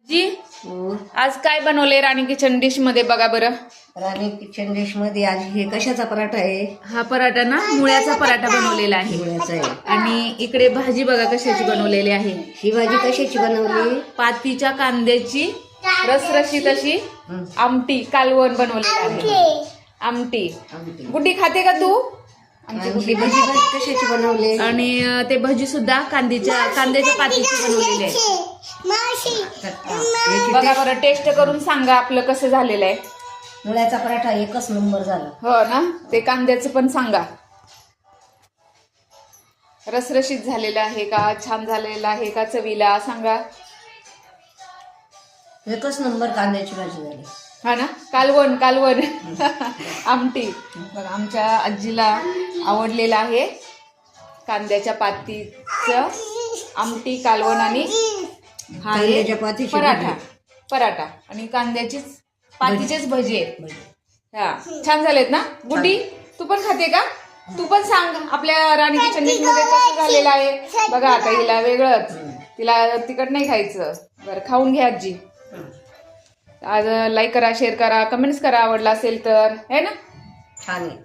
जी आज काय बनवले राणी किचन डिश मध्ये बघा बरं. राणी किचन डिश मध्ये आज हे कशाचा पराठा आहे? हा पराठा ना मुळ्याचा पराठा बनवलेला आहे. मुळ्याचा आहे. आणि इकडे भाजी बघा कशाची बनवलेली आहे. ही भाजी कशाची बनवली? पातीच्या कांद्याची रसरशीत अशी आमटी कालवण बनवलेली आहे. आमटी गुड्डी खाते का तू? आमची गुड्डी भाजी कशाची बनवली? आणि ते भजी सुद्धा कांद्याच्या पातीची बनवलेली आहे. बघा बरं टेस्ट करून सांगा आपलं कसं झालेलं आहे. मुळ्याचा पराठा एकच नंबर झाला. हो ना. ते कांद्याचं पण सांगा. रसरशीत झालेलं आहे का, छान झालेलं आहे का, चवीला सांगा. एकच नंबर कांद्याची भाजी झाली. हा ना. कालवण आमटी बघा आमच्या आजीला आवडलेलं आहे. कांद्याच्या पातीचं आमटी कालवण आणि हा पराठा आणि कांद्याचीच पातीचेच भजी आहेत. हा छान झालेत ना. गुड्डी तू पण खाते का? तू पण सांग आपल्या राणी किचन डिश मध्ये कसं झालेलं आहे. बघा आता हिला वेगळंच, तिला तिखट नाही खायचं. बरं खाऊन घ्या आजी. आज लाईक करा, शेअर करा, कमेंट्स करा आवडला असेल तर, है ना. छान आहे.